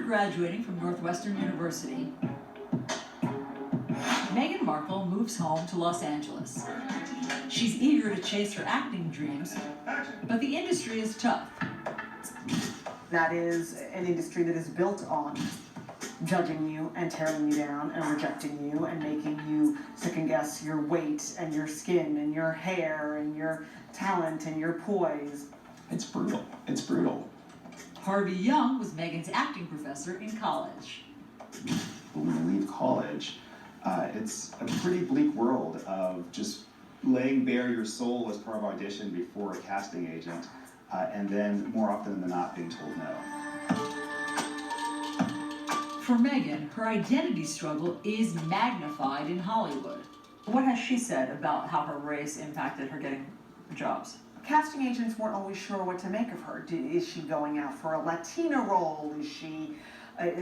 graduating from Northwestern University, Meghan Markle moves home to Los Angeles. She's eager to chase her acting dreams, but the industry is tough. That is an industry that is built on judging you and tearing you down and rejecting you and making you second guess your weight and your skin and your hair and your talent and your poise. It's brutal. It's brutal. Harvey Young was Meghan's acting professor in college. When you leave college, it's a pretty bleak world of just laying bare your soul as part of audition before a casting agent, and then more often than not being told no. For Meghan, her identity struggle is magnified in Hollywood. What has she said about how her race impacted her getting jobs? Casting agents weren't always sure what to make of her. Is she going out for a Latina role? Is she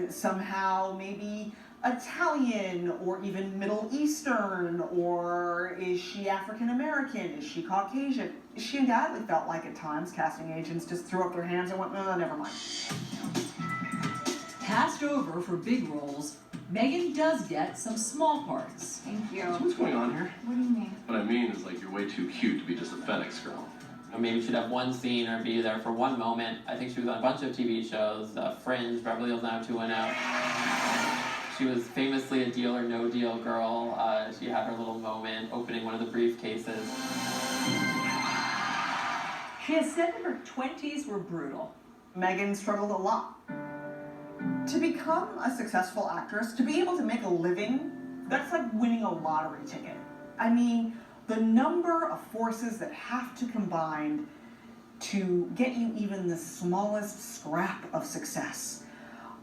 somehow maybe Italian or even Middle Eastern? Or is she African American? Is she Caucasian? She undoubtedly felt like at times casting agents just threw up their hands and went, no, never mind. Passed over for big roles, Meghan does get some small parts. Thank you. So what's going on here? What do you mean? What I mean is, like, you're way too cute to be just a FedEx girl. Or maybe she'd have one scene or be there for one moment. I think she was on a bunch of TV shows, Fringe, Beverly Hills 90210. She was famously a deal or no deal girl. She had her little moment opening one of the briefcases. She has said that her 20s were brutal. Meghan struggled a lot. To become a successful actress, to be able to make a living, that's like winning a lottery ticket. I mean, the number of forces that have to combine to get you even the smallest scrap of success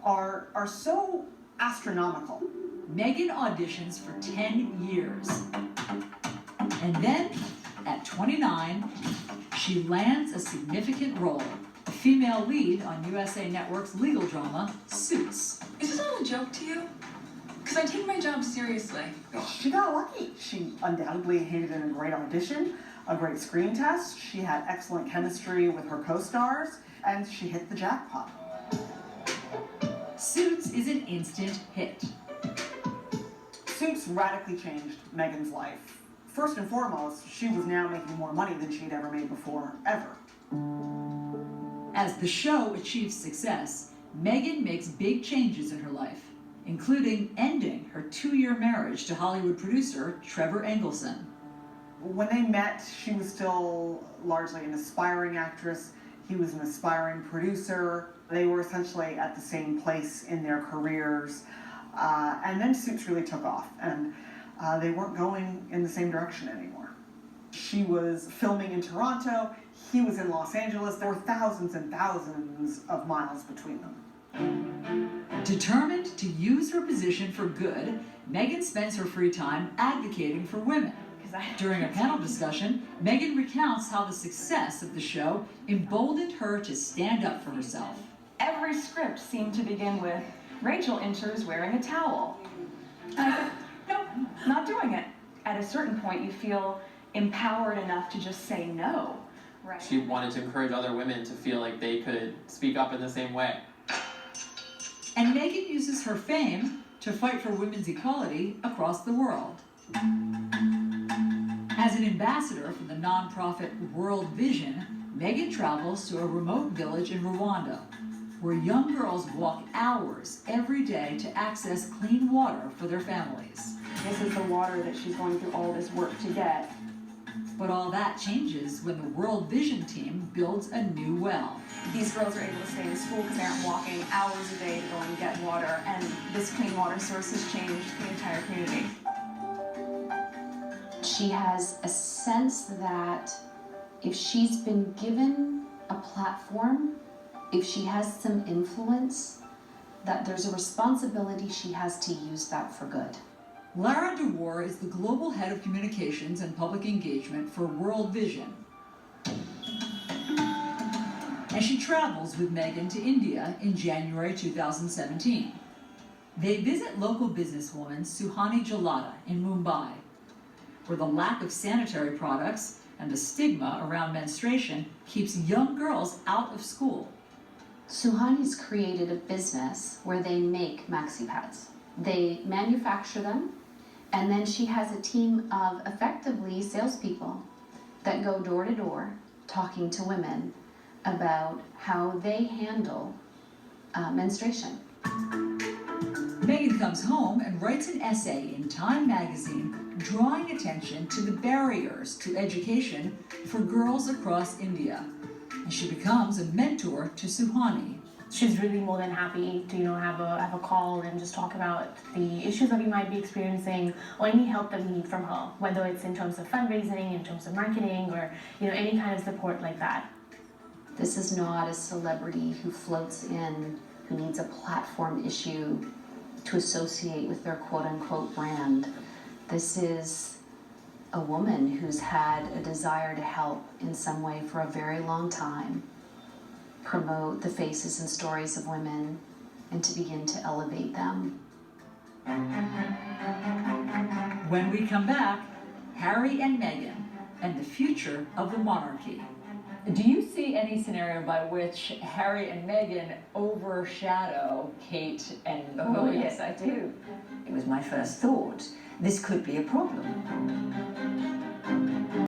are so astronomical. Meghan auditions for 10 years. And then, at 29, she lands a significant role. A female lead on USA Network's legal drama, Suits. Is this all a joke to you? Because I take my job seriously. She got lucky. She undoubtedly handed in a great audition, a great screen test. She had excellent chemistry with her co-stars, and she hit the jackpot. Suits is an instant hit. Suits radically changed Meghan's life. First and foremost, she was now making more money than she'd ever made before, ever. As the show achieves success, Meghan makes big changes in her life, including ending her 2-year marriage to Hollywood producer Trevor Engelson. When they met, she was still largely an aspiring actress. He was an aspiring producer. They were essentially at the same place in their careers. And then Suits really took off, and they weren't going in the same direction anymore. She was filming in Toronto. He was in Los Angeles. There were thousands and thousands of miles between them. Determined to use her position for good, Meghan spends her free time advocating for women. During a panel discussion, Meghan recounts how the success of the show emboldened her to stand up for herself. Every script seemed to begin with, Rachel enters wearing a towel. And I said, nope, not doing it. At a certain point, you feel empowered enough to just say no. Right. She wanted to encourage other women to feel like they could speak up in the same way. And Meghan uses her fame to fight for women's equality across the world. As an ambassador for the nonprofit World Vision, Meghan travels to a remote village in Rwanda, where young girls walk hours every day to access clean water for their families. This is the water that she's going through all this work to get. But all that changes when the World Vision team builds a new well. These girls are able to stay in school because they aren't walking hours a day to go and get water, and this clean water source has changed the entire community. She has a sense that if she's been given a platform, if she has some influence, that there's a responsibility she has to use that for good. Lara DeWar is the global head of communications and public engagement for World Vision. And she travels with Meghan to India in January 2017. They visit local businesswoman Suhani Jalata in Mumbai, where the lack of sanitary products and the stigma around menstruation keeps young girls out of school. Suhani's created a business where they make maxi pads. They manufacture them, and then she has a team of effectively salespeople that go door to door talking to women about how they handle menstruation. Meghan comes home and writes an essay in Time magazine drawing attention to the barriers to education for girls across India. And she becomes a mentor to Suhani. She's really more than happy to, have a call and just talk about the issues that we might be experiencing or any help that we need from her, whether it's in terms of fundraising, in terms of marketing, or any kind of support like that. This is not a celebrity who floats in, who needs a platform issue to associate with their quote-unquote brand. This is a woman who's had a desire to help in some way for a very long time, promote the faces and stories of women, and to begin to elevate them. When we come back, Harry and Meghan and the future of the monarchy. Do you see any scenario by which Harry and Meghan overshadow Kate and William? Oh, yes, I do. It was my first thought. This could be a problem.